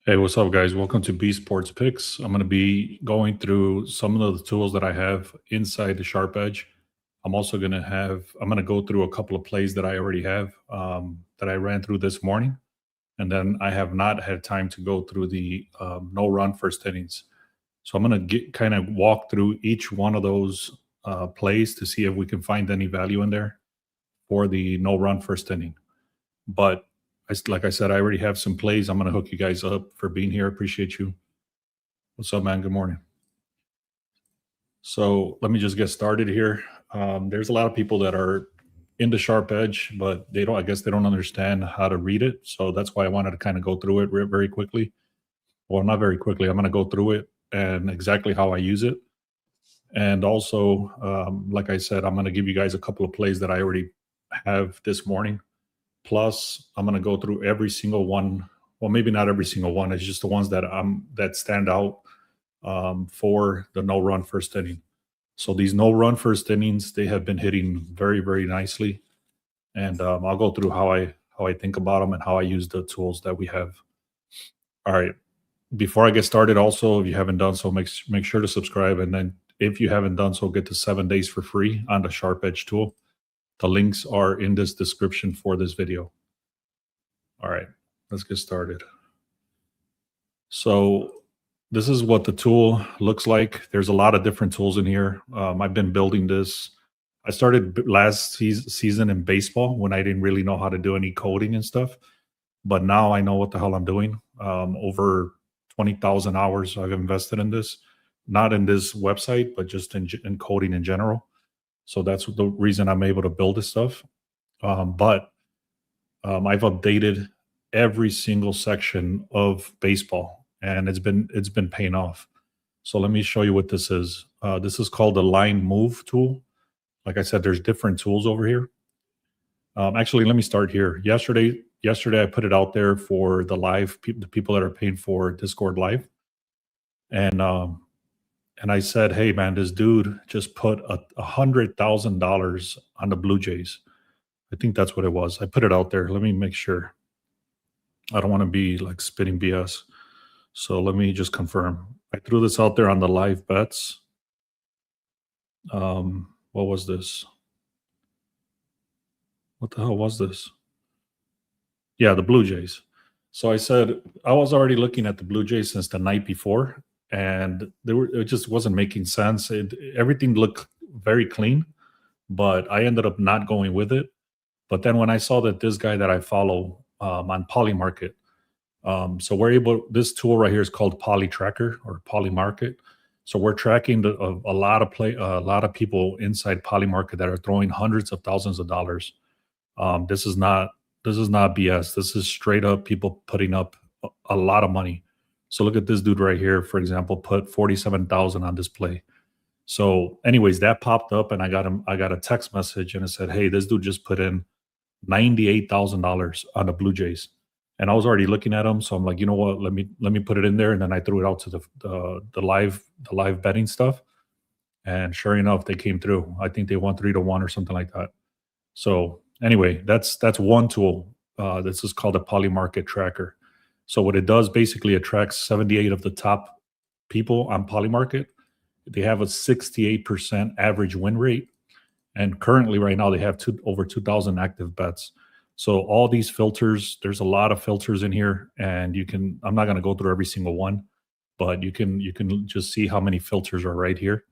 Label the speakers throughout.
Speaker 1: Hey, what's up, guys? Welcome to B Sports Picks. I'm going to be going through some of the tools that I have inside the Sharp Edge. I'm going to go through a couple of plays that I already have that I ran through this morning. And then I have not had time to go through the no run first innings. So I'm going to kind of walk through each one of those plays to see if we can find any value in there for the no run first inning. But like I said, I already have some plays. I'm going to hook you guys up for being here. Appreciate you. What's up, man? Good morning. So let me just get started here. There's a lot of people that are in the Sharp Edge, but I guess they don't understand how to read it. So that's why I wanted to kind of go through it very quickly. Well, not very quickly. I'm going to go through it and exactly how I use it. And also, like I said, I'm going to give you guys a couple of plays that I already have this morning. Plus, I'm going to go through every single one. Well, maybe not every single one. It's just the ones that stand out for the no run first inning. So these no run first innings, they have been hitting very nicely, and I'll go through how I think about them and how I use the tools that we have. All right. Before I get started, also, if you haven't done so, make sure to subscribe, and then if you haven't done so, get the 7 days for free on the Sharp Edge tool. The links are in this description for this video. All right, let's get started. So this is what the tool looks like. There's a lot of different tools in here. I've been building this. I started last season in baseball when I didn't really know how to do any coding and stuff. But now I know what the hell I'm doing. Over 20,000 hours I've invested in this. Not in this website, but just in coding in general. So that's the reason I'm able to build this stuff. But I've updated every single section of baseball, and it's been paying off. So let me show you what this is. This is called the line move tool. Like I said, there's different tools over here. Actually, let me start here. Yesterday I put it out there for the people that are paying for Discord Live, and I said, hey, man, this dude just put $100,000 on the Blue Jays. I think that's what it was. I put it out there. Let me make sure. I don't want to be like spitting BS. So let me just confirm. I threw this out there on the live bets. What was this? What the hell was this? Yeah, the Blue Jays. So I said, I was already looking at the Blue Jays since the night before, and it just wasn't making sense. Everything looked very clean, but I ended up not going with it. But then when I saw that this guy that I follow on Polymarket, so this tool right here is called Poly Tracker or Polymarket. So we're tracking a lot of people inside Polymarket that are throwing hundreds of thousands of dollars. This is not BS. This is straight up people putting up a lot of money. So look at this dude right here, for example, put 47,000 on this play. So anyways, that popped up and I got a text message and it said, hey, this dude just put in $98,000 on the Blue Jays. And I was already looking at them. So I'm like, you know what, let me put it in there. And then I threw it out to the live betting stuff. And sure enough, they came through. I think they won 3-1 or something like that. So anyway, that's one tool. This is called a Polymarket Tracker. So what it does, basically, it tracks 78 of the top people on Polymarket. They have a 68% average win rate. And currently, right now, they have over 2,000 active bets. So all these filters, there's a lot of filters in here. And I'm not going to go through every single one, but you can just see how many filters are right here.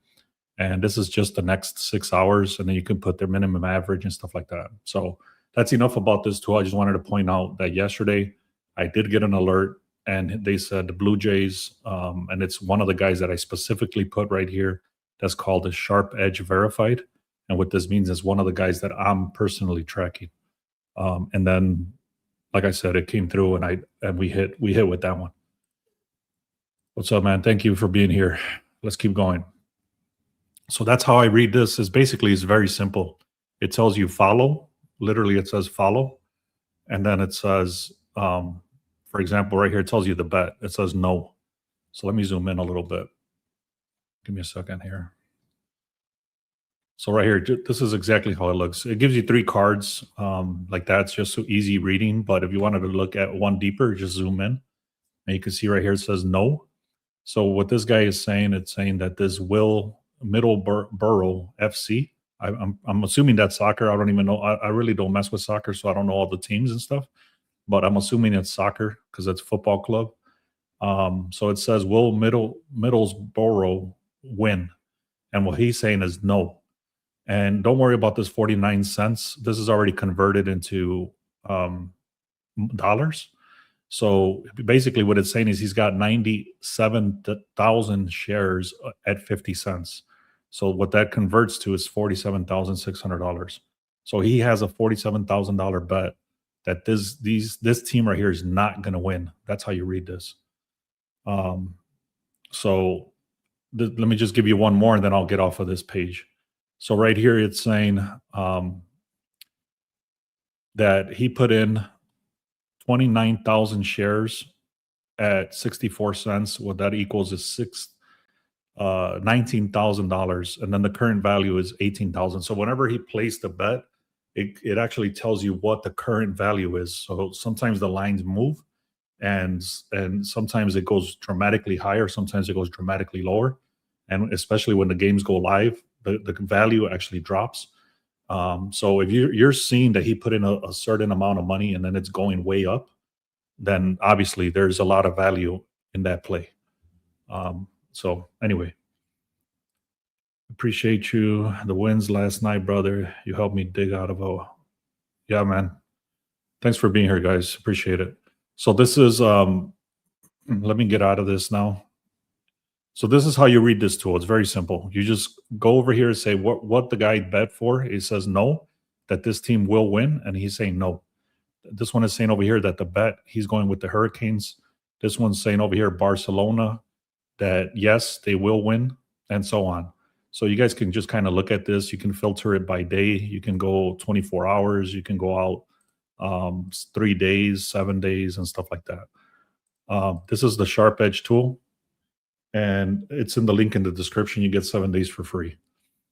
Speaker 1: And this is just the next 6 hours. And then you can put their minimum average and stuff like that. So that's enough about this tool. I just wanted to point out that yesterday, I did get an alert and they said the Blue Jays, and it's one of the guys that I specifically put right here that's called the Sharp Edge Verified. And what this means is one of the guys that I'm personally tracking. And then, like I said, it came through and we hit with that one. What's up, man? Thank you for being here. Let's keep going. So that's how I read this. It's very simple. It tells you follow. Literally, it says follow. And then it says, for example, right here, it tells you the bet. It says no. So let me zoom in a little bit. Give me a second here. So right here, this is exactly how it looks. It gives you 3 cards like that. It's just so easy reading. But if you wanted to look at one deeper, just zoom in. And you can see right here it says no. So what this guy is saying, it's saying that this Will Middleborough FC. I'm assuming that's soccer. I don't even know. I really don't mess with soccer, so I don't know all the teams and stuff. But I'm assuming it's soccer because it's football club. So it says will Middlesbrough win, and what he's saying is no. And don't worry about this 49 cents. This is already converted into dollars. So basically, what it's saying is he's got 97,000 shares at 50 cents. So what that converts to is $47,600. So he has a $47,000 bet that this team right here is not going to win. That's how you read this. So let me just give you one more, and then I'll get off of this page. So right here, it's saying that he put in 29,000 shares at 64 cents. What that equals is $19,000, and then the current value is 18,000. So whenever he placed a bet, it actually tells you what the current value is. So sometimes the lines move, and sometimes it goes dramatically higher, sometimes it goes dramatically lower, and especially when the games go live, the value actually drops. So if you're seeing that he put in a certain amount of money and then it's going way up, then obviously there's a lot of value in that play. So anyway, appreciate you. The wins last night, brother. You helped me dig out of yeah, man. Thanks for being here, guys. Appreciate it. So this is let me get out of this now. So this is how you read this tool. It's very simple. You just go over here and say what the guy bet for. He says no, that this team will win, and he's saying no. This one is saying over here that the bet, he's going with the Hurricanes. This one's saying over here Barcelona, that yes, they will win, and so on. So you guys can just kind of look at this. You can filter it by day. You can go 24 hours. You can go out 3 days, 7 days, and stuff like that. This is the Sharp Edge tool, and it's in the link in the description. You get 7 days for free.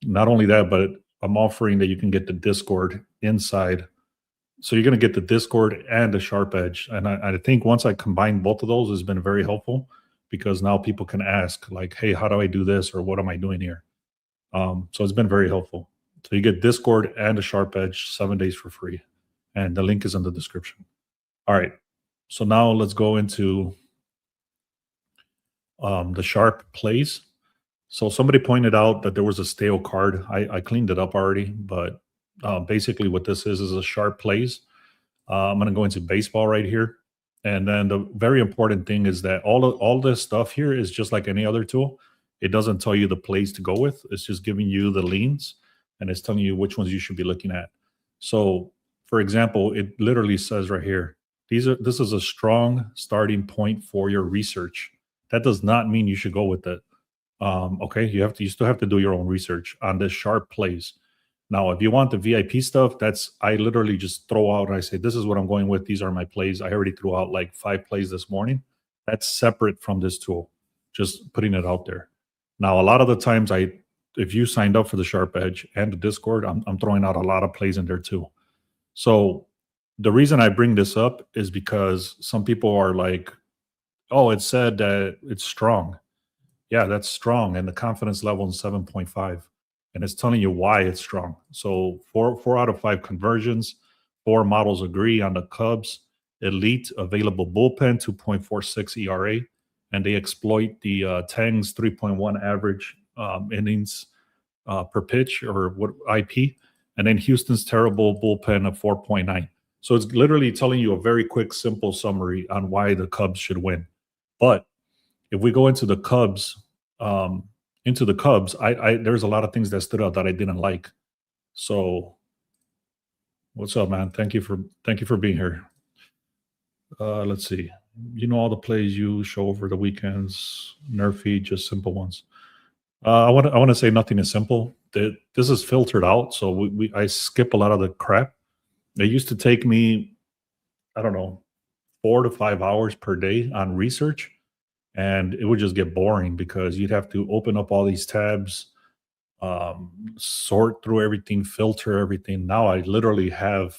Speaker 1: Not only that, but I'm offering that you can get the Discord inside. So you're going to get the Discord and the Sharp Edge. And I think once I combine both of those, it's been very helpful, because now people can ask like, hey, how do I do this? Or what am I doing here? So it's been very helpful. So you get Discord and the Sharp Edge 7 days for free. And the link is in the description. All right. So now let's go into the Sharp plays. So somebody pointed out that there was a stale card. I cleaned it up already, but basically what this is a Sharp plays. I'm going to go into baseball right here. And then the very important thing is that all this stuff here is just like any other tool. It doesn't tell you the plays to go with. It's just giving you the leans, and it's telling you which ones you should be looking at. So for example, it literally says right here, this is a strong starting point for your research. That does not mean you should go with it. Okay, you still have to do your own research on this Sharp plays. Now, if you want the VIP stuff, I literally just throw out and I say, this is what I'm going with. These are my plays. I already threw out like 5 plays this morning. That's separate from this tool, just putting it out there. Now, a lot of the times if you signed up for the Sharp Edge and the Discord, I'm throwing out a lot of plays in there too. So the reason I bring this up is because some people are like, oh, it said that it's strong. Yeah, that's strong. And the confidence level is 7.5. And it's telling you why it's strong. So 4 out of 5 conversions, 4 models agree on the Cubs. Elite available bullpen, 2.46 ERA. And they exploit the Tang's 3.1 average innings per pitch, or what IP. And then Houston's terrible bullpen of 4.9. So it's literally telling you a very quick, simple summary on why the Cubs should win. But if we go into the Cubs, there's a lot of things that stood out that I didn't like. So what's up, man? Thank you for being here. Let's see. You know all the plays you show over the weekends. NRFI, just simple ones. I want to say nothing is simple. This is filtered out, so I skip a lot of the crap. It used to take me, I don't know, 4 to 5 hours per day on research, and it would just get boring because you'd have to open up all these tabs, sort through everything, filter everything. Now I literally have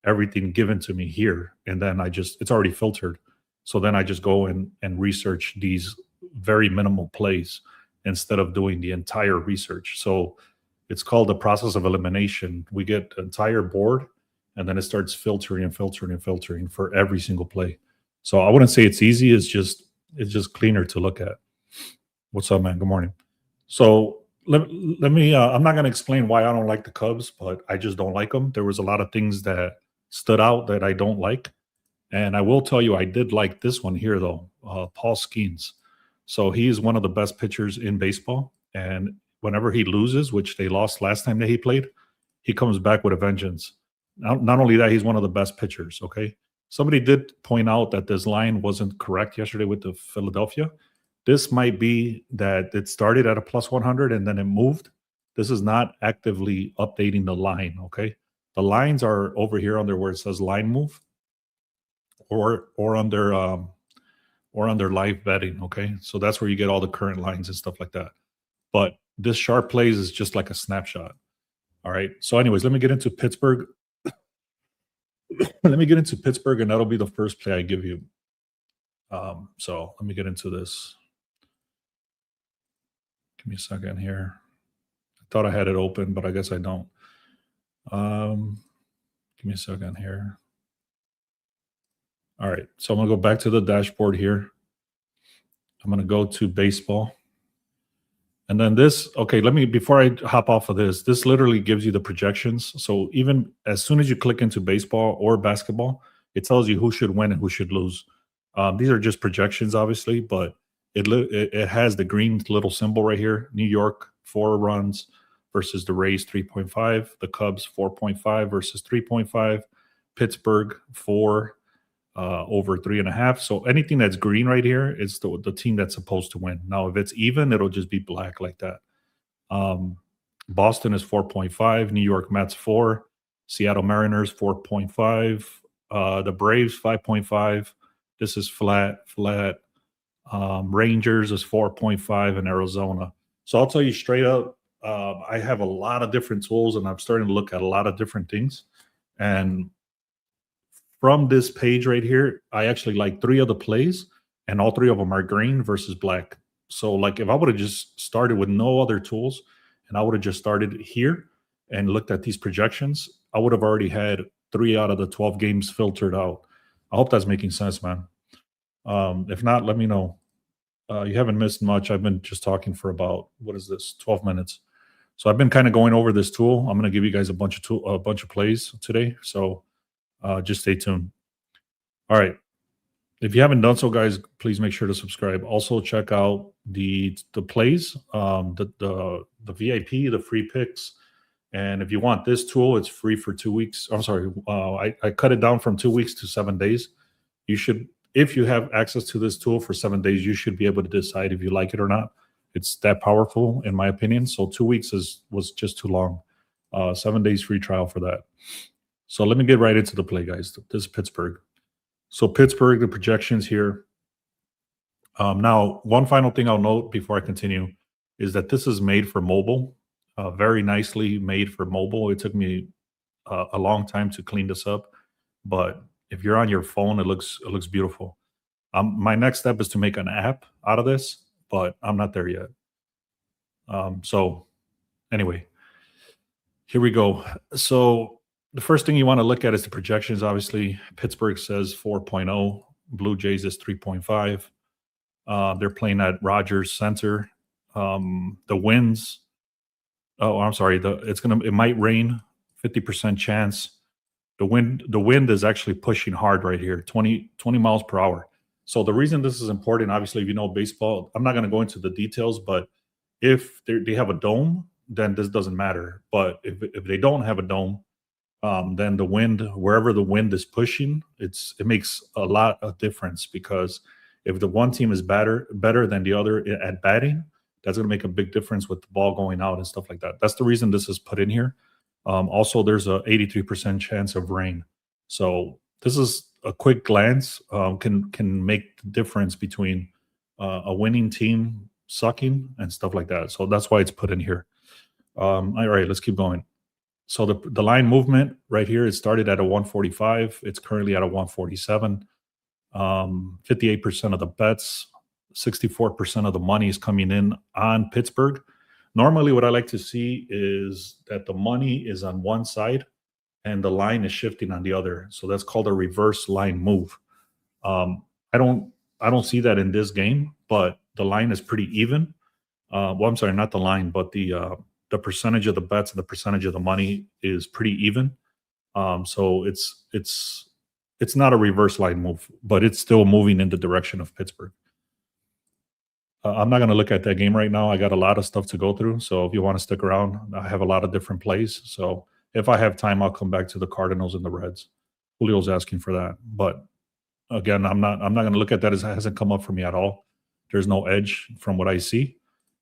Speaker 1: everything given to me here, and then it's already filtered. So then I just go and research these very minimal plays instead of doing the entire research. So it's called the process of elimination. We get an entire board, and then it starts filtering and filtering and filtering for every single play. So I wouldn't say it's easy. It's just cleaner to look at. What's up, man? Good morning. So let me. I'm not going to explain why I don't like the Cubs, but I just don't like them. There was a lot of things that stood out that I don't like, and I will tell you, I did like this one here though, Paul Skeens. So he is one of the best pitchers in baseball, and whenever he loses, which they lost last time that he played, he comes back with a vengeance. Not only that, he's one of the best pitchers. Okay, somebody did point out that this line wasn't correct yesterday with the Philadelphia. This might be that it started at a plus 100 and then it moved. This is not actively updating the line. Okay, the lines are over here under where it says line move, or under live betting. Okay, so that's where you get all the current lines and stuff like that. But this sharp plays is just like a snapshot. All right. So, anyways, let me get into Pittsburgh. Let me get into Pittsburgh, and that'll be the first play I give you. So let me get into this. Give me a second here. I thought I had it open, but I guess I don't. Give me a second here. All right. So I'm going to go back to the dashboard here. I'm going to go to baseball. And then this, okay, before I hop off of this literally gives you the projections. So even as soon as you click into baseball or basketball, it tells you who should win and who should lose. These are just projections, obviously, but it has the green little symbol right here. New York, 4 runs versus the Rays, 3.5. The Cubs, 4.5 versus 3.5. Pittsburgh, 4 over 3.5. So anything that's green right here is the team that's supposed to win. Now, if it's even, it'll just be black like that. Boston is 4.5. New York Mets, 4. Seattle Mariners, 4.5. The Braves, 5.5. This is flat. Rangers is 4.5 in Arizona. So I'll tell you straight up, I have a lot of different tools, and I'm starting to look at a lot of different things. And from this page right here, I actually like 3 of the plays, and all 3 of them are green versus black. So like if I would have just started with no other tools, and I would have just started here and looked at these projections, I would have already had 3 out of the 12 games filtered out. I hope that's making sense, man. If not, let me know. You haven't missed much. I've been just talking for about, 12 minutes. So I've been kind of going over this tool. I'm going to give you guys a bunch of plays today. So just stay tuned. All right. If you haven't done so, guys, please make sure to subscribe. Also, check out the plays, the VIP, the free picks. And if you want this tool, it's free for 2 weeks. I'm sorry. I cut it down from 2 weeks to 7 days. You should, if you have access to this tool for 7 days, you should be able to decide if you like it or not. It's that powerful, in my opinion. So 2 weeks was just too long. 7 days free trial for that. So let me get right into the play, guys. This is Pittsburgh. So Pittsburgh, the projections here. Now, one final thing I'll note before I continue is that this is made for mobile, very nicely made for mobile. It took me a long time to clean this up, but if you're on your phone, it looks beautiful. My next step is to make an app out of this, but I'm not there yet. So anyway, here we go. So the first thing you want to look at is the projections. Obviously, Pittsburgh says 4.0. Blue Jays is 3.5. They're playing at Rogers Center. The winds. Oh, I'm sorry. It might rain. 50% chance. The wind is actually pushing hard right here. 20 miles per hour. So the reason this is important, obviously, if you know baseball, I'm not going to go into the details, but if they have a dome, then this doesn't matter. But if they don't have a dome, then the wind, wherever the wind is pushing, it makes a lot of difference, because if the one team is better than the other at batting, that's going to make a big difference with the ball going out and stuff like that. That's the reason this is put in here. Also, there's a 83% chance of rain. So this is a quick glance, can make the difference between a winning team sucking and stuff like that. So that's why it's put in here. All right, let's keep going. So the line movement right here, it started at a 145. It's currently at a 147. 58% of the bets, 64% of the money is coming in on Pittsburgh. Normally, what I like to see is that the money is on one side and the line is shifting on the other. So that's called a reverse line move. I don't see that in this game, but the line is pretty even. Well, I'm sorry, not the line, but the percentage of the bets and the percentage of the money is pretty even. So it's not a reverse line move, but it's still moving in the direction of Pittsburgh. I'm not going to look at that game right now. I got a lot of stuff to go through. So if you want to stick around, I have a lot of different plays. So if I have time, I'll come back to the Cardinals and the Reds. Julio's asking for that. But again, I'm not going to look at that as it hasn't come up for me at all. There's no edge from what I see.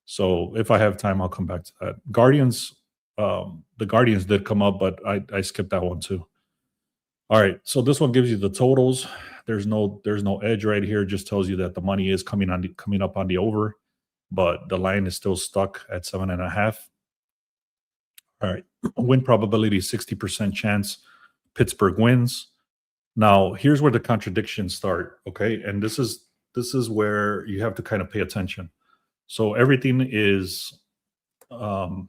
Speaker 1: So if I have time, I'll come back to that. Guardians, the Guardians did come up, but I skipped that one too. All right, so this one gives you the totals. There's no edge right here. It just tells you that the money is coming up on the over, but the line is still stuck at 7.5. All right, win probability 60% chance Pittsburgh wins. Now here's where the contradictions start. Okay, and this is where you have to kind of pay attention. So everything is all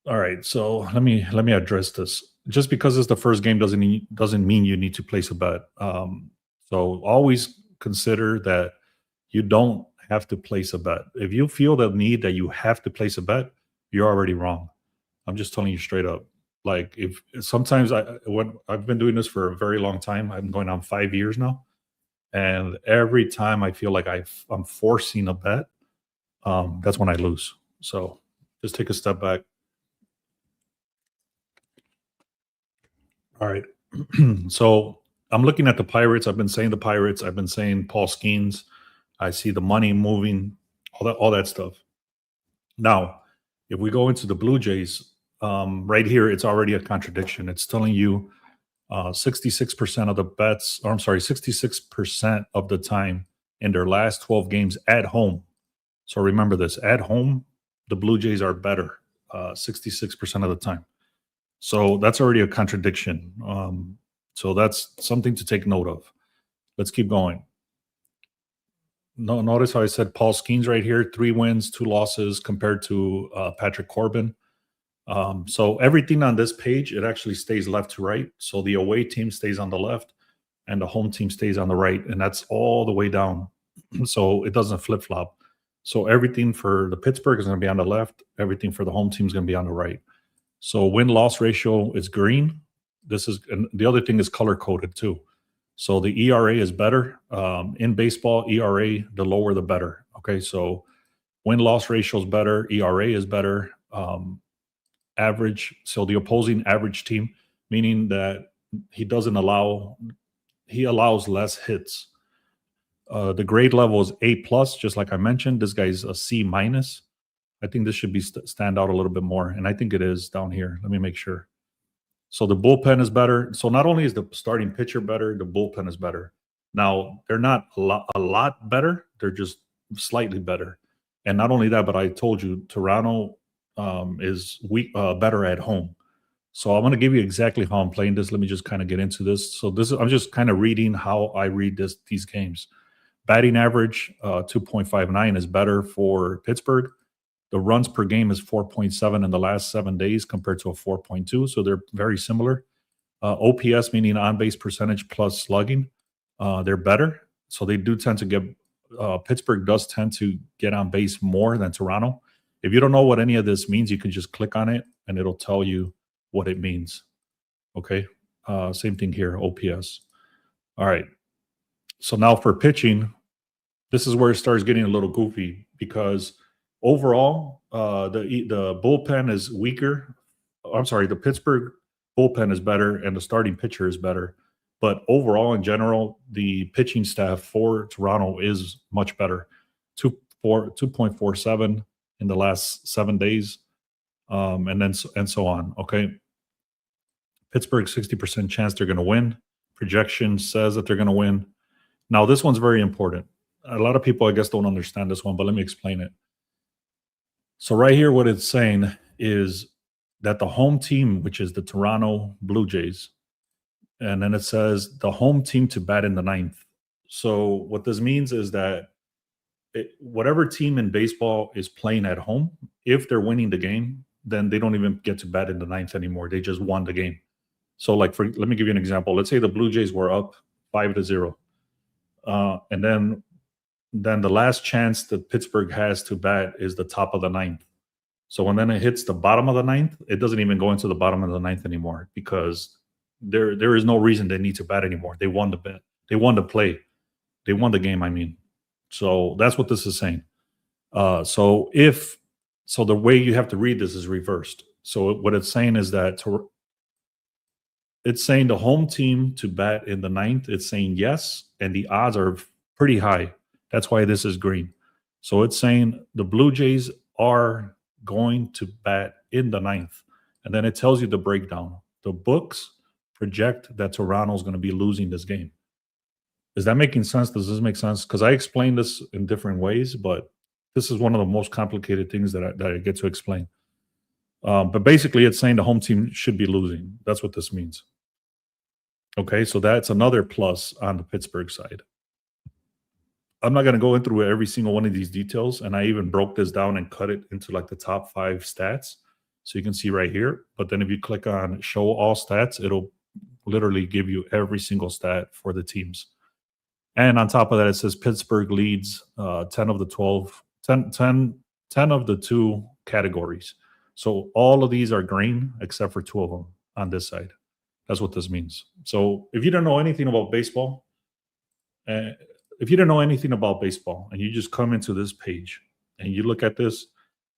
Speaker 1: right. So let me address this. Just because it's the first game doesn't mean you need to place a bet. So always consider that you don't have to place a bet. If you feel the need that you have to place a bet, you're already wrong. I'm just telling you straight up. Like if sometimes when I've been doing this for a very long time, I'm going on 5 years now, and every time I feel like I'm forcing a bet, that's when I lose. So just take a step back. All right. So I'm looking at the Pirates. I've been saying the Pirates. I've been saying Paul Skeens. I see the money moving, all that stuff. Now, if we go into the Blue Jays, right here, it's already a contradiction. It's telling you 66% of the bets, or I'm sorry, 66% of the time in their last 12 games at home. So remember this, at home, the Blue Jays are better 66% of the time. So that's already a contradiction. So that's something to take note of. Let's keep going. Notice how I said Paul Skeens right here, 3 wins, 2 losses compared to Patrick Corbin. So everything on this page, it actually stays left to right. So the away team stays on the left and the home team stays on the right. And that's all the way down. So it doesn't flip-flop. So everything for the Pittsburgh is going to be on the left. Everything for the home team is going to be on the right. So win-loss ratio is green. And the other thing is color-coded too. So the ERA is better. In baseball, ERA, the lower the better. Okay, so win-loss ratio is better. ERA is better. Average, so the opposing average team, meaning that he allows less hits. The grade level is A+, just like I mentioned. This guy's a C-. I think this should be stand out a little bit more, and I think it is down here. Let me make sure. So the bullpen is better. So not only is the starting pitcher better, the bullpen is better. Now, they're not a lot better. They're just slightly better. And not only that, but I told you Toronto is better at home. So I'm going to give you exactly how I'm playing this. Let me just kind of get into this. So I'm just kind of reading how I read these games. Batting average 2.59 is better for Pittsburgh. The runs per game is 4.7 in the last 7 days compared to a 4.2. So they're very similar. OPS, meaning on-base percentage plus slugging, they're better. So they do tend to get Pittsburgh does tend to get on base more than Toronto. If you don't know what any of this means, you can just click on it and it'll tell you what it means. Okay. Same thing here, OPS. All right. So now for pitching, this is where it starts getting a little goofy because overall, the bullpen is weaker. I'm sorry, the Pittsburgh bullpen is better and the starting pitcher is better. But overall, in general, the pitching staff for Toronto is much better. 2.47 in the last 7 days, and so on. Okay. Pittsburgh 60% chance they're going to win. Projection says that they're going to win. Now, this one's very important. A lot of people, I guess, don't understand this one, but let me explain it. So right here, what it's saying is that the home team, which is the Toronto Blue Jays, and then it says the home team to bat in the ninth. So what this means is that whatever team in baseball is playing at home, if they're winning the game, then they don't even get to bat in the ninth anymore. They just won the game. So, like, let me give you an example. Let's say the Blue Jays were up 5-0, and then the last chance that Pittsburgh has to bat is the top of the ninth. So when then it hits the bottom of the ninth, it doesn't even go into the bottom of the ninth anymore because there is no reason they need to bat anymore. They won the bet. They won the play. They won the game. I mean, so that's what this is saying. So the way you have to read this is reversed. So what it's saying is that it's saying the home team to bat in the ninth. It's saying yes, and the odds are pretty high. That's why this is green. So it's saying the Blue Jays are going to bat in the ninth. And then it tells you the breakdown. The books project that Toronto's going to be losing this game. Is that making sense? Does this make sense? Because I explained this in different ways, but this is one of the most complicated things that I get to explain. But basically, it's saying the home team should be losing. That's what this means. Okay, so that's another plus on the Pittsburgh side. I'm not going to go through every single one of these details, and I even broke this down and cut it into like the top 5 stats. So you can see right here. But then if you click on show all stats, it'll literally give you every single stat for the teams. And on top of that, it says Pittsburgh leads 10 of the 2 categories. So all of these are green except for 2 of them on this side. That's what this means. So if you don't know anything about baseball, and you just come into this page and you look at this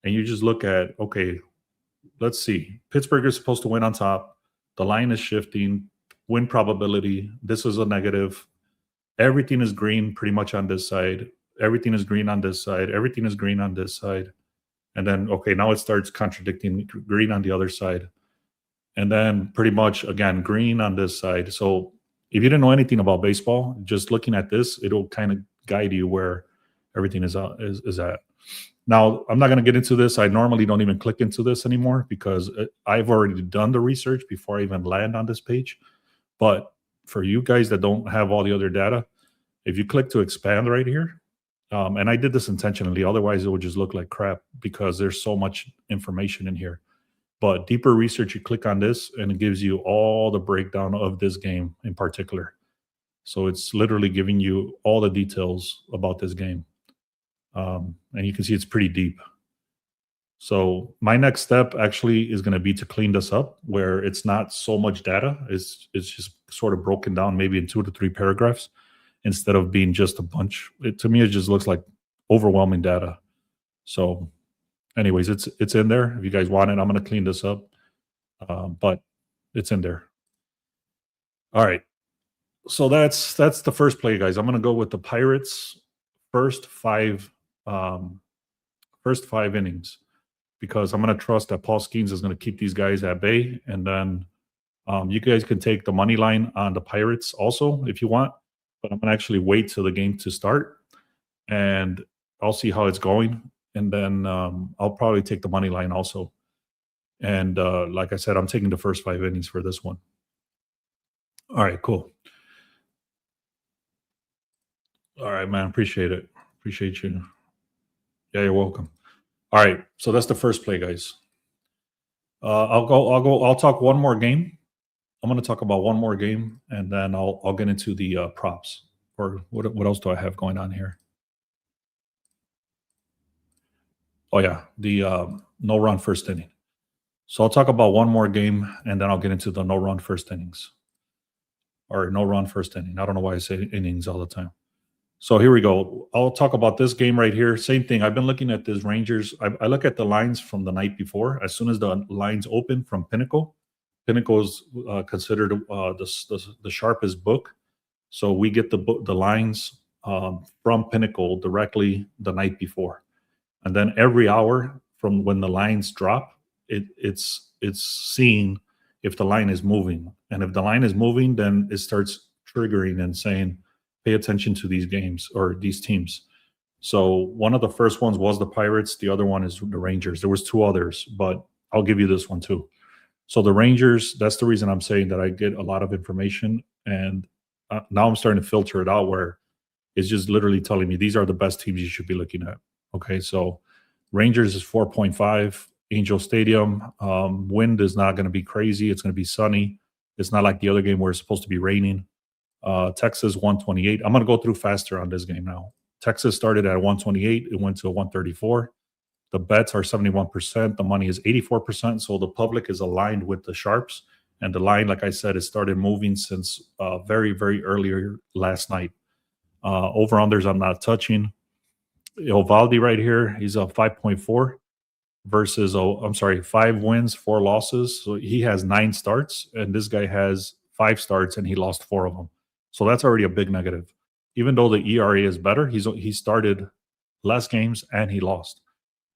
Speaker 1: and you just look at, okay, let's see. Pittsburgh is supposed to win on top. The line is shifting. Win probability. This is a negative. Everything is green pretty much on this side. Everything is green on this side. Everything is green on this side. And then, okay, now it starts contradicting green on the other side. And then pretty much, again, green on this side. So if you didn't know anything about baseball, just looking at this, it'll kind of guide you where everything is at. Now, I'm not going to get into this. I normally don't even click into this anymore because I've already done the research before I even land on this page. But for you guys that don't have all the other data, if you click to expand right here, and I did this intentionally, otherwise it would just look like crap because there's so much information in here. But deeper research, you click on this and it gives you all the breakdown of this game in particular. So it's literally giving you all the details about this game. And you can see it's pretty deep. So my next step actually is going to be to clean this up where it's not so much data. It's just sort of broken down maybe in 2 to 3 paragraphs instead of being just a bunch. To me, it just looks like overwhelming data. So anyways, it's in there. If you guys want it, I'm going to clean this up. But it's in there. All right. So that's the first play, guys. I'm going to go with the Pirates' first five innings because I'm going to trust that Paul Skeens is going to keep these guys at bay. And then you guys can take the money line on the Pirates also if you want. But I'm going to actually wait till the game to start. And I'll see how it's going. And then I'll probably take the money line also. And like I said, I'm taking the first 5 innings for this one. All right, cool. All right, man. Appreciate it. Appreciate you. Yeah, you're welcome. All right, so that's the first play, guys. I'll talk one more game. I'm going to talk about one more game, and then I'll get into the props. Or what else do I have going on here? Oh yeah, the no-run first inning. So I'll talk about one more game, and then I'll get into the no-run first innings. Or no-run first inning. I don't know why I say innings all the time. So here we go. I'll talk about this game right here. Same thing. I've been looking at this Rangers. I look at the lines from the night before. As soon as the lines open from Pinnacle is considered the sharpest book. So we get the lines from Pinnacle directly the night before. And then every hour from when the lines drop, it's seeing if the line is moving. And if the line is moving, then it starts triggering and saying, pay attention to these games or these teams. So one of the first ones was the Pirates. The other one is the Rangers. There was 2 others, but I'll give you this one too. So the Rangers, that's the reason I'm saying that I get a lot of information. And now I'm starting to filter it out where it's just literally telling me these are the best teams you should be looking at. Okay. So Rangers is 4.5. Angel Stadium. Wind is not going to be crazy. It's going to be sunny. It's not like the other game where it's supposed to be raining. Texas 128. I'm going to go through faster on this game now. Texas started at 128. It went to 134. The bets are 71%. The money is 84%. So the public is aligned with the sharps. And the line, like I said, it started moving since very, very earlier last night. Over-unders I'm not touching. Ovaldi right here, he's a 5.4 versus, 5 wins, 4 losses. So he has 9 starts, and this guy has 5 starts, and he lost 4 of them. So that's already a big negative. Even though the ERA is better, he started less games and he lost.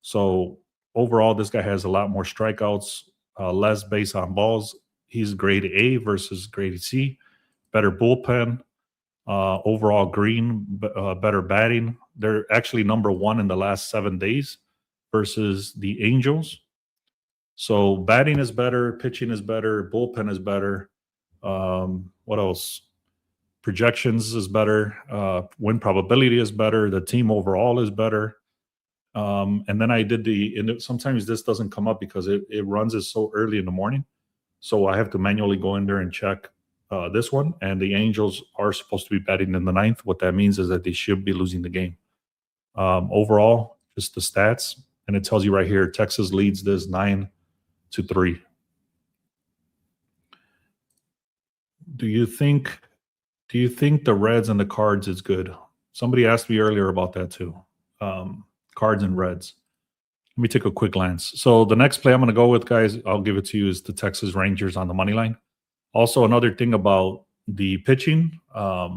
Speaker 1: So overall, this guy has a lot more strikeouts, less base on balls. He's grade A versus grade C, better bullpen. Overall green, better batting. They're actually number 1 in the last 7 days versus the Angels. So batting is better, pitching is better, bullpen is better. What else? Projections is better. Win probability is better. The team overall is better. And then I did sometimes this doesn't come up because it runs it so early in the morning. So I have to manually go in there and check this one. And the Angels are supposed to be batting in the 9th. What that means is that they should be losing the game. Overall, just the stats. And it tells you right here, Texas leads this 9-3. Do you think the Reds and the Cards is good? Somebody asked me earlier about that too. Cards and Reds. Let me take a quick glance. So the next play I'm going to go with, guys, I'll give it to you, is the Texas Rangers on the money line. Also, another thing about the pitching, I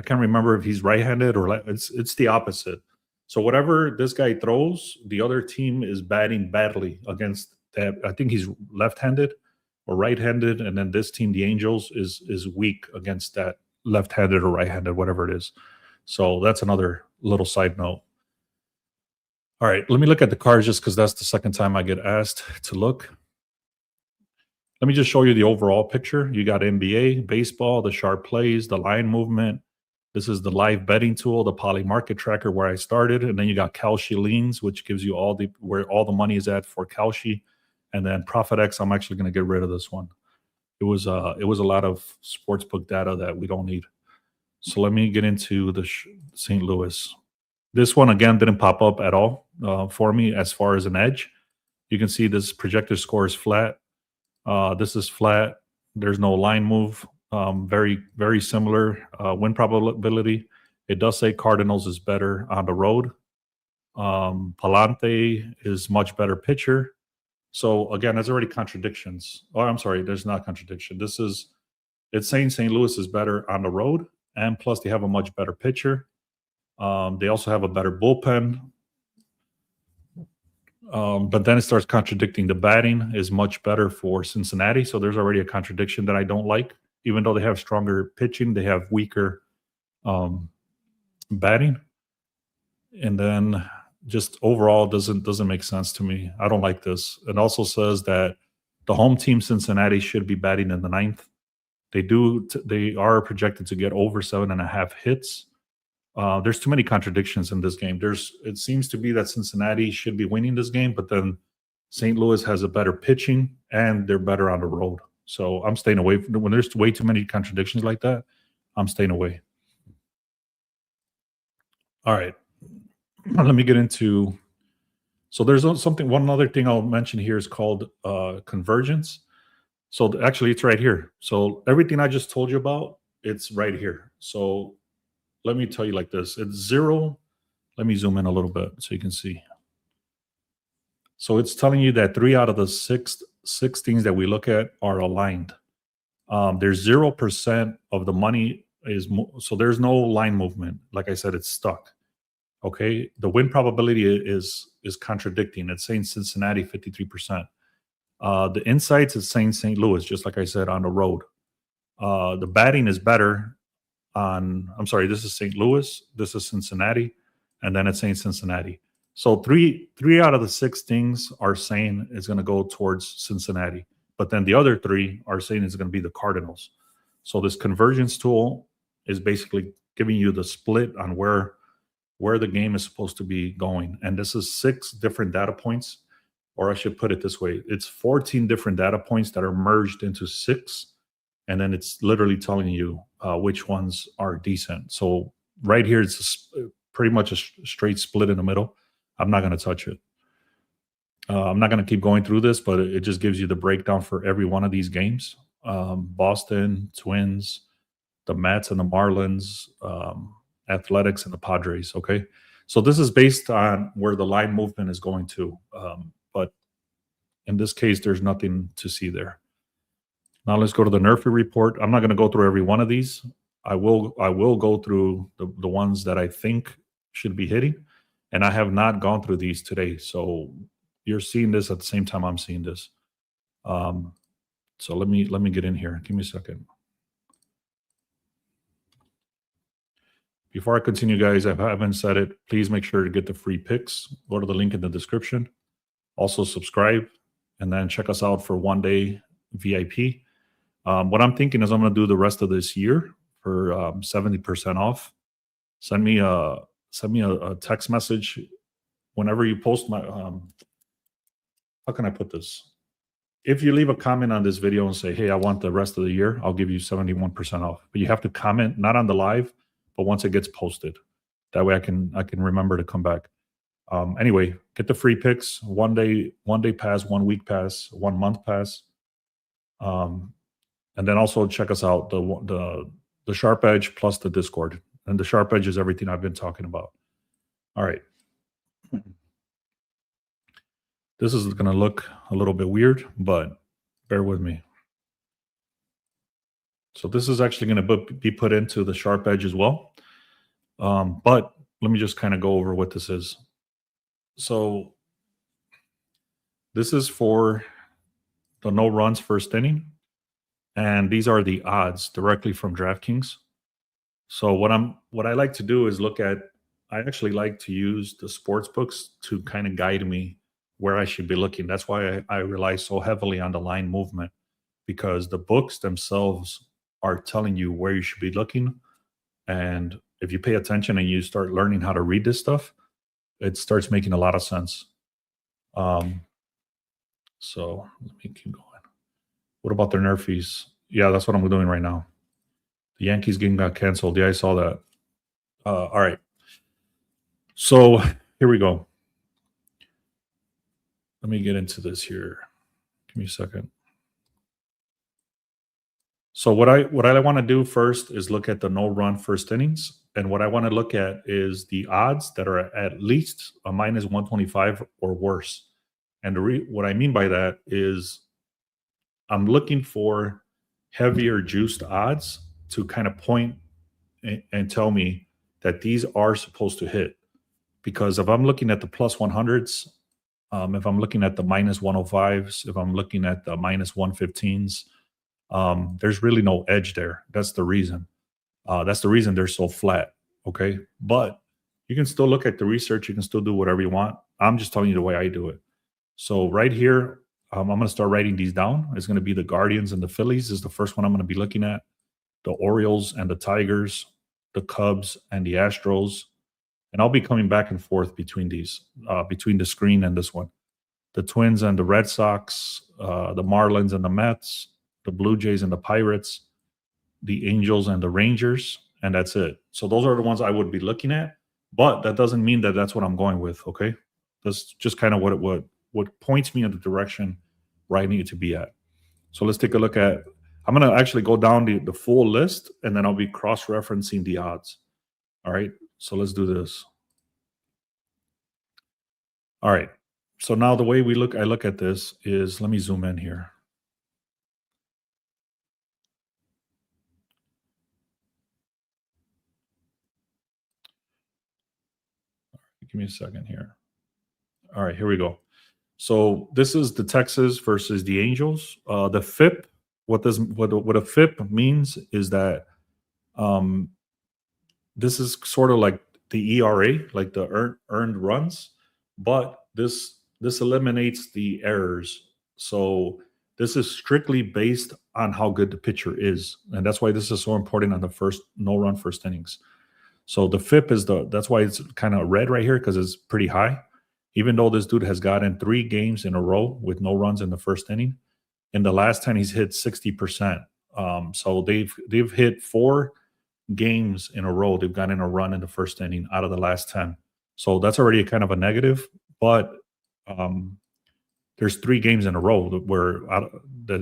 Speaker 1: can't remember if he's right-handed or it's the opposite. So whatever this guy throws, the other team is batting badly against that. I think he's left-handed or right-handed, and then this team, the Angels, is weak against that left-handed or right-handed, whatever it is. So that's another little side note. All right, let me look at the cards just because that's the second time I get asked to look. Let me just show you the overall picture. You got NBA, baseball, the sharp plays, the line movement. This is the live betting tool, the Poly Market Tracker where I started. And then you got Kalshi Leans, which gives you where all the money is at for Kalshi. And then ProfitX, I'm actually going to get rid of this one. It was a lot of sportsbook data that we don't need. So let me get into the St. Louis. This one, again, didn't pop up at all for me as far as an edge. You can see this projected score is flat. This is flat. There's no line move. Very, very similar win probability. It does say Cardinals is better on the road. Palante is much better pitcher. So again, there's already contradictions. Oh, I'm sorry, there's not contradiction. It's saying St. Louis is better on the road, and plus they have a much better pitcher. They also have a better bullpen. But then it starts contradicting. The batting is much better for Cincinnati. So there's already a contradiction that I don't like. Even though they have stronger pitching, they have weaker batting. And then just overall doesn't make sense to me. I don't like this. It also says that the home team Cincinnati should be batting in the 9th. They are projected to get over 7.5 hits. There's too many contradictions in this game. It seems to be that Cincinnati should be winning this game, but then St. Louis has a better pitching and they're better on the road. So I'm staying away. When there's way too many contradictions like that, I'm staying away. All right. Let me get into. So there's one other thing I'll mention here is called convergence. So actually it's right here. So everything I just told you about, it's right here. So let me tell you like this. It's 0. Let me zoom in a little bit so you can see. So it's telling you that 3 out of the six things that we look at are aligned. There's 0% of the money so there's no line movement. Like I said, it's stuck. Okay. The win probability is contradicting. It's saying Cincinnati 53%. The insights is saying St. Louis, just like I said, on the road. The batting is better. This is St. Louis, this is Cincinnati, and then it's saying Cincinnati. So three out of the 6 things are saying it's going to go towards Cincinnati. but then the other 3 are saying it's going to be the Cardinals. So this convergence tool is basically giving you the split on where the game is supposed to be going. And this is 6 different data points, or I should put it this way, it's 14 different data points that are merged into 6, and then it's literally telling you which ones are decent. So right here, it's pretty much a straight split in the middle. I'm not going to touch it. I'm not going to keep going through this, but it just gives you the breakdown for every one of these games. Boston, Twins, the Mets and the Marlins, Athletics and the Padres, okay? So this is based on where the line movement is going to. But in this case, there's nothing to see there. Now let's go to the NRFI report. I'm not going to go through every one of these. I will go through the ones that I think should be hitting, and I have not gone through these today. So you're seeing this at the same time I'm seeing this. So let me get in here. Give me a second. Before I continue, guys, if I haven't said it, please make sure to get the free picks. Go to the link in the description. Also subscribe, and then check us out for 1-day VIP. What I'm thinking is I'm going to do the rest of this year for 70% off. Send me a text message whenever you post my. How can I put this? If you leave a comment on this video and say, "Hey, I want the rest of the year," I'll give you 71% off. But you have to comment not on the live, but once it gets posted. That way I can remember to come back. Anyway, get the free picks, 1-day pass, 1-week pass, 1-month pass. And then also check us out, the Sharp Edge plus the Discord. And the Sharp Edge is everything I've been talking about. All right. This is going to look a little bit weird, but bear with me. So this is actually going to be put into the Sharp Edge as well. But let me just kind of go over what this is. So this is for the no runs first inning. And these are the odds directly from DraftKings. So what I like to do is I actually like to use the sports books to kind of guide me where I should be looking. That's why I rely so heavily on the line movement, because the books themselves are telling you where you should be looking. And if you pay attention and you start learning how to read this stuff, it starts making a lot of sense. So let me keep going. What about their NRFIs? Yeah, that's what I'm doing right now. The Yankees game got canceled. Yeah, I saw that. All right. So here we go. Let me get into this here. Give me a second. So what I want to do first is look at the no run first innings. And what I want to look at is the odds that are at least a minus 125 or worse. And what I mean by that is I'm looking for heavier juiced odds to kind of point and tell me that these are supposed to hit. Because if I'm looking at the plus 100s, if I'm looking at the minus 105s, if I'm looking at the minus 115s, there's really no edge there. That's the reason. That's the reason they're so flat. Okay. But you can still look at the research. You can still do whatever you want. I'm just telling you the way I do it. So right here, I'm going to start writing these down. It's going to be the Guardians and the Phillies is the first one I'm going to be looking at. The Orioles and the Tigers, the Cubs and the Astros. And I'll be coming back and forth between these, between the screen and this one. The Twins and the Red Sox, the Marlins and the Mets, the Blue Jays and the Pirates, the Angels and the Rangers, and that's it. So those are the ones I would be looking at, but that doesn't mean that that's what I'm going with, okay? That's just kind of what points me in the direction where I need to be at. So let's take a look at, I'm going to actually go down the full list, and then I'll be cross-referencing the odds. All right, so let's do this. All right, so now the way I look at this is, let me zoom in here. Give me a second here. All right, here we go. So this is the Texas versus the Angels. The FIP, what a FIP means is that this is sort of like the ERA, like the earned runs, but this eliminates the errors. So This is strictly based on how good the pitcher is, and that's why this is so important on the first no-run first innings. So the FIP is that's why it's kind of red right here, because it's pretty high. Even though this dude has gotten 3 games in a row with no runs in the first inning, in the last 10 he's hit 60%. So they've hit 4 games in a row. They've gotten a run in the first inning out of the last 10. So that's already kind of a negative. But there's 3 games in a row where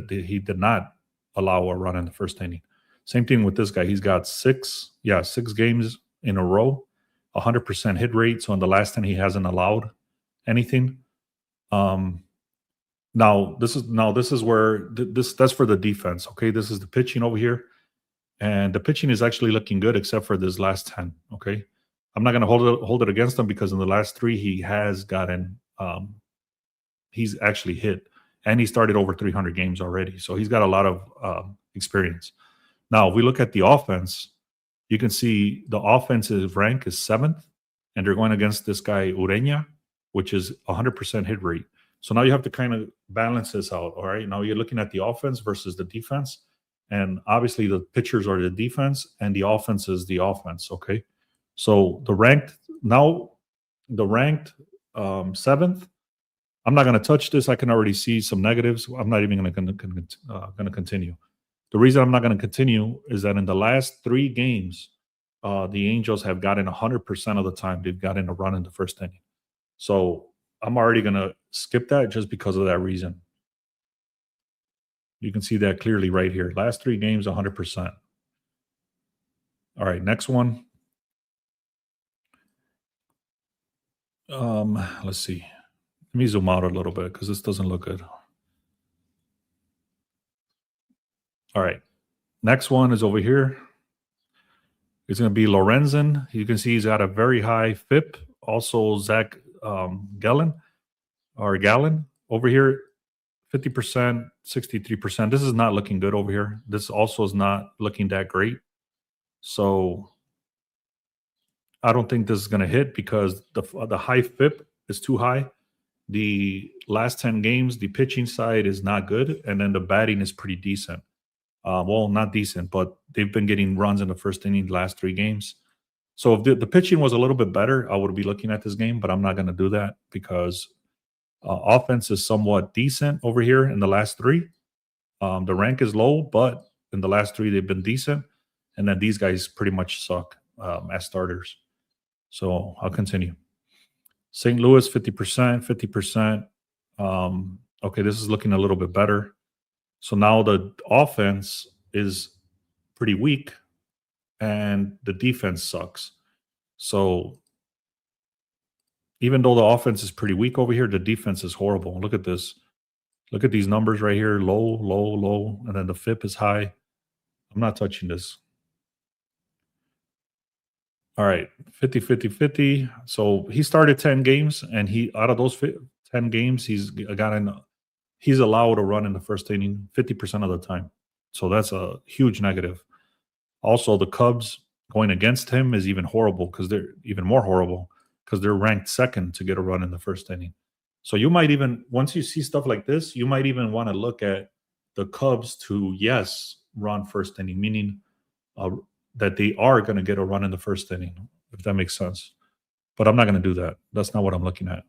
Speaker 1: he did not allow a run in the first inning. Same thing with this guy. He's got 6 games in a row, 100% hit rate. So in the last 10, he hasn't allowed anything. Now this is where that's for the defense. Okay, this is the pitching over here, and the pitching is actually looking good except for this last 10. Okay, I'm not going to hold it against him because in the last 3 he has gotten he's actually hit, and he started over 300 games already, so he's got a lot of experience. Now, if we look at the offense, you can see the offensive rank is 7th, and they're going against this guy Ureña, which is 100% hit rate. So now you have to kind of balance this out. All right, now you're looking at the offense versus the defense, and obviously the pitchers are the defense, and the offense is the offense. Okay, so the ranked 7th. I'm not going to touch this. I can already see some negatives. I'm not even going to continue. The reason I'm not going to continue is that in the last 3 games, the Angels have gotten 100% of the time they've gotten a run in the first inning. So I'm already going to skip that just because of that reason. You can see that clearly right here. Last 3 games, 100%. All right, next one. Let's see. Let me zoom out a little bit because this doesn't look good. All right. Next one is over here. It's going to be Lorenzen. You can see he's got a very high FIP. Also, Zach Gallen over here, 50%, 63%. This is not looking good over here. This also is not looking that great. So I don't think this is going to hit because the high FIP is too high. The last 10 games, the pitching side is not good, and then the batting is pretty decent. Well, not decent, but they've been getting runs in the first inning the last 3 games. So if the pitching was a little bit better, I would be looking at this game, but I'm not going to do that because offense is somewhat decent over here in the last 3. The rank is low, but in the last 3, they've been decent. And then these guys pretty much suck as starters. So I'll continue. St. Louis, 50%, 50%. Okay, this is looking a little bit better. So now the offense is pretty weak and the defense sucks. So even though the offense is pretty weak over here, the defense is horrible. Look at this. Look at these numbers right here. Low, low, low. And then the FIP is high. I'm not touching this. All right, 50, 50, 50. So he started 10 games, and out of those 10 games, he's allowed a run in the first inning 50% of the time. So that's a huge negative. Also, the Cubs going against him is even horrible because they're even more horrible because they're ranked 2nd to get a run in the first inning. So you might even, once you see stuff like this, you might even want to look at the Cubs to, run first inning, meaning that they are going to get a run in the first inning, if that makes sense. But I'm not going to do that. That's not what I'm looking at.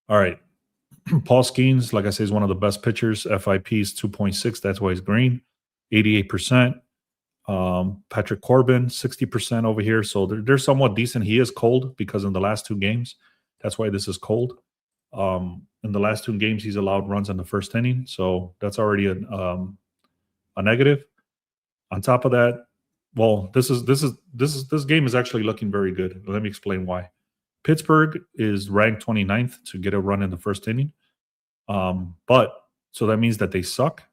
Speaker 1: All right. Paul Skeens, like I say, is one of the best pitchers. FIP is 2.6. That's why he's green. 88%. Patrick Corbin, 60% over here. So they're somewhat decent. He is cold because in the last 2 games, that's why this is cold. In the last 2 games, he's allowed runs in the first inning. So that's already a negative. On top of that, well, this game is actually looking very good. Let me explain why. Pittsburgh is ranked 29th to get a run in the first inning. But so that means that they suck.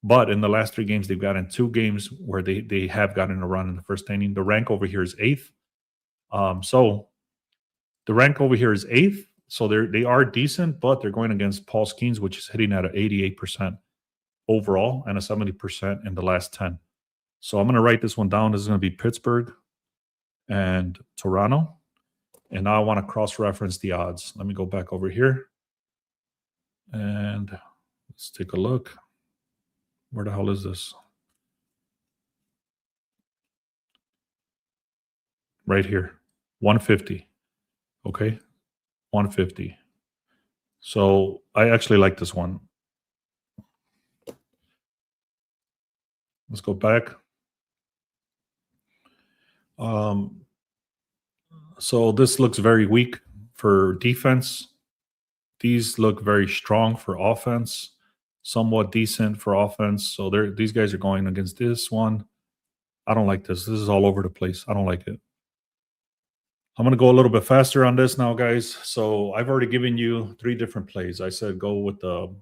Speaker 1: But in the last 3 games, they've gotten 2 games where they have gotten a run in the first inning. The rank over here is 8th. So the rank over here is 8th. So they are decent, but they're going against Paul Skeens, which is hitting at an 88% overall and a 70% in the last 10. So I'm going to write this one down. This is going to be Pittsburgh and Toronto. And now I want to cross-reference the odds. Let me go back over here. And Let's take a look. Where the hell is this? Right here, 150. Okay, 150. So I actually like this one. Let's go back. So this looks very weak for defense. These look very strong for offense, somewhat decent for offense. So these guys are going against this one. I don't like this. This is all over the place. I don't like it. I'm going to go a little bit faster on this now, guys. So I've already given you 3 different plays. I said go with the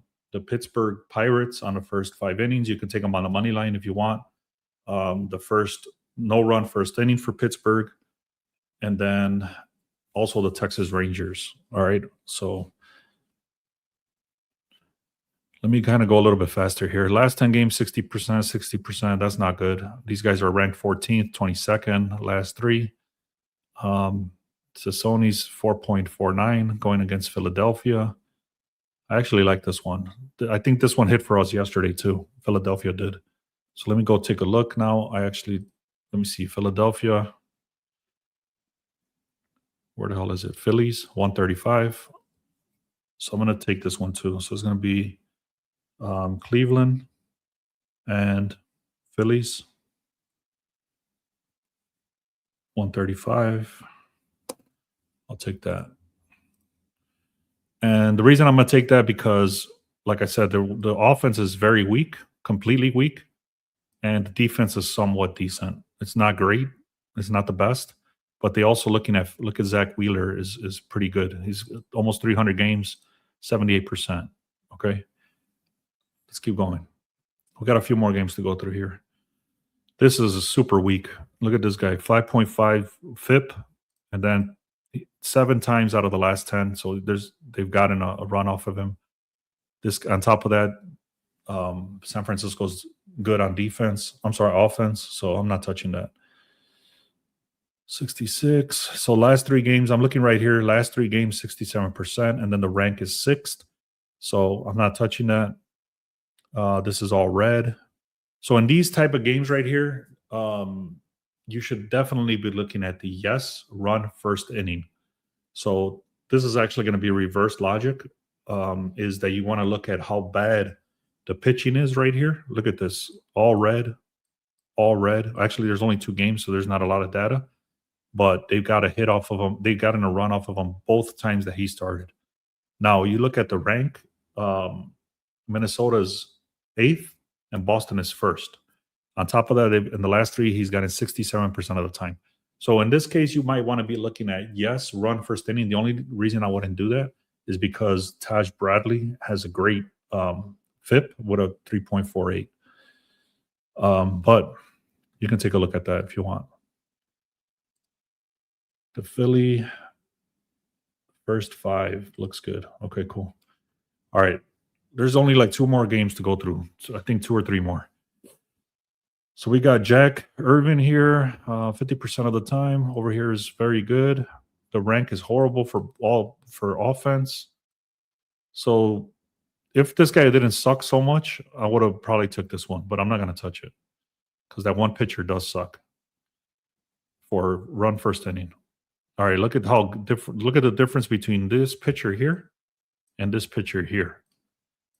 Speaker 1: Pittsburgh Pirates on the first 5 innings. You can take them on the money line if you want. The first no-run first inning for Pittsburgh. And then also the Texas Rangers. All right. So let me kind of go a little bit faster here. Last 10 games, 60%, 60%. That's not good. These guys are ranked 14th, 22nd, last 3. Sassoni's 4.49 going against Philadelphia. I actually like this one. I think this one hit for us yesterday too. Philadelphia did. So let me go take a look now. Let me see. Philadelphia. Where the hell is it? Phillies, 135. So I'm going to take this one too. So it's going to be Cleveland and Phillies, 135. I'll take that. And the reason I'm going to take that because, like I said, the offense is very weak, completely weak, and the defense is somewhat decent. It's not great. It's not the best. But they also look at Zach Wheeler is pretty good. He's almost 300 games, 78%. Okay, let's keep going. We got a few more games to go through here. This is a super weak. Look at this guy, 5.5 FIP, and then 7 times out of the last 10. So they've gotten a run off of him. This on top of that, San Francisco's good on defense. I'm sorry, offense. So I'm not touching that. 66. So last 3 games, I'm looking right here. Last 3 games, 67%, and then the rank is 6th. So I'm not touching that. This is all red. So in these type of games right here, you should definitely be looking at the yes run first inning. So this is actually going to be reverse logic. Is that you want to look at how bad the pitching is right here. Look at this, all red, all red. Actually, there's only 2 games, so there's not a lot of data. But they've got a hit off of him. They've gotten a run off of him both times that he started. Now, you look at the rank, Minnesota's 8th and Boston is 1st. On top of that, in the last 3, he's gotten 67% of the time. So in this case, you might want to be looking at, yes, run first inning. The only reason I wouldn't do that is because Taj Bradley has a great FIP with a 3.48. But you can take a look at that if you want. The Philly first 5 looks good. Okay, cool. All right. There's only like 2 more games to go through. So I think 2 or 3 more. So we got Jack Irvin here, 50% of the time. Over here is very good. The rank is horrible for offense. So if this guy didn't suck so much, I would have probably took this one, but I'm not going to touch it because that one pitcher does suck for run first inning. All right, look at how different. Look at the difference between this pitcher here and this pitcher here.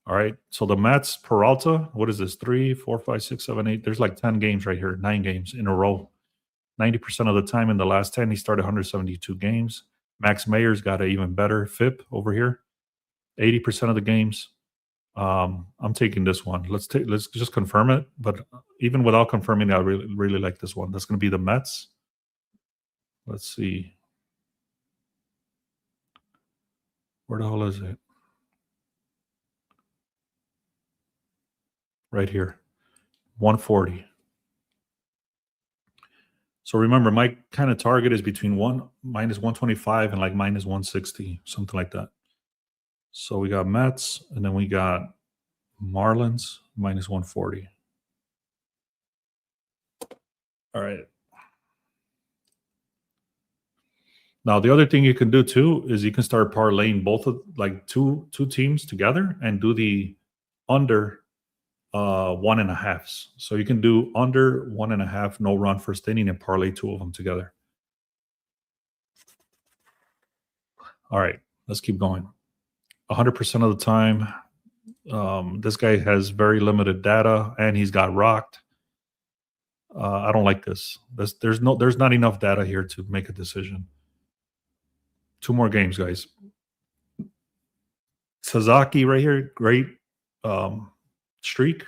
Speaker 1: All right, so the Mets, Peralta, what is this? 3, 4, 5, 6, 7, 8. There's like 10 games right here, 9 games in a row. 90% of the time in the last 10, he started 172 games. Max Mayer's got an even better FIP over here. 80% of the games. I'm taking this one. Let's just confirm it. But even without confirming, I really like this one. That's going to be the Mets. Let's see. Where the hell is it? Right here, 140. So remember, my kind of target is between minus 125 and like minus 160, something like that. So we got Mets, and then we got Marlins, minus 140. All right. Now, the other thing you can do too is you can start parlaying both of like two teams together and do the under 1.5. So you can do under 1.5 no run first inning and parlay 2 of them together. All right, let's keep going. 100% of the time, this guy has very limited data and he's got rocked. I don't like this. There's not enough data here to make a decision. 2 more games, guys. Sasaki right here, great streak,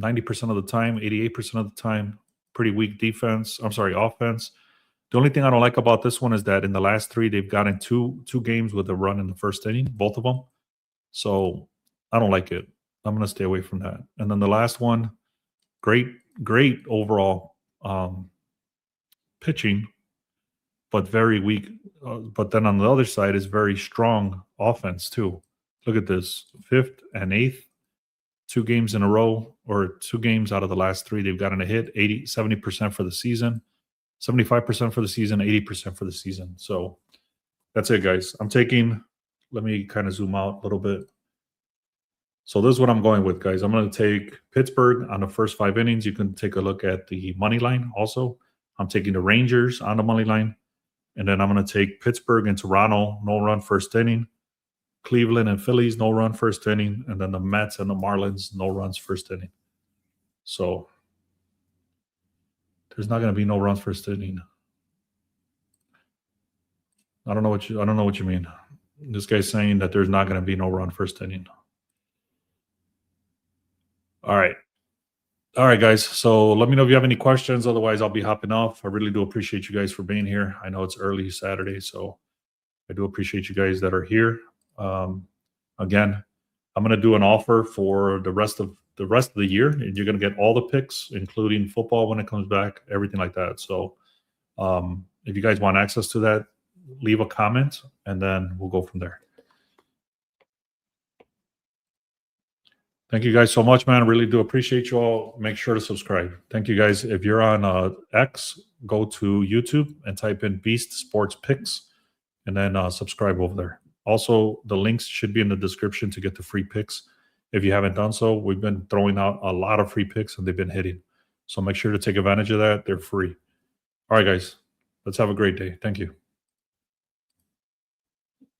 Speaker 1: 90% of the time, 88% of the time, pretty weak defense. I'm sorry, offense. The only thing I don't like about this one is that in the last 3, they've gotten two games with a run in the first inning, both of them. So I don't like it. I'm going to stay away from that. And then the last one, great overall pitching, but very weak. But then on the other side is very strong offense too. Look at this, 5th and 8th, 2 games in a row, or 2 games out of the last 3, they've gotten a hit, 70% for the season, 75% for the season, 80% for the season. So that's it, guys. Let me kind of zoom out a little bit. So this is what I'm going with, guys. I'm going to take Pittsburgh on the first 5 innings. You can take a look at the money line also. I'm taking the Rangers on the money line. And then I'm going to take Pittsburgh and Toronto, no run first inning. Cleveland and Phillies, no run first inning. And then the Mets and the Marlins, no runs first inning. So there's not going to be no runs first inning. I don't know what you mean. This guy's saying that there's not going to be no run first inning. All right, guys. So let me know if you have any questions. Otherwise, I'll be hopping off. I really do appreciate you guys for being here. I know it's early Saturday, so I do appreciate you guys that are here. Again, I'm going to do an offer for the rest of the year, and you're going to get all the picks, including football when it comes back, everything like that. So if you guys want access to that, leave a comment, and then we'll go from there. Thank you guys so much, man. I really do appreciate you all. Make sure to subscribe. Thank you, guys. If you're on X, go to YouTube and type in Beast Sports Picks, and then subscribe over there. Also, the links should be in the description to get the free picks. If you haven't done so, we've been throwing out a lot of free picks, and they've been hitting. So make sure to take advantage of that. They're free. All right, guys. Let's have a great day. Thank you.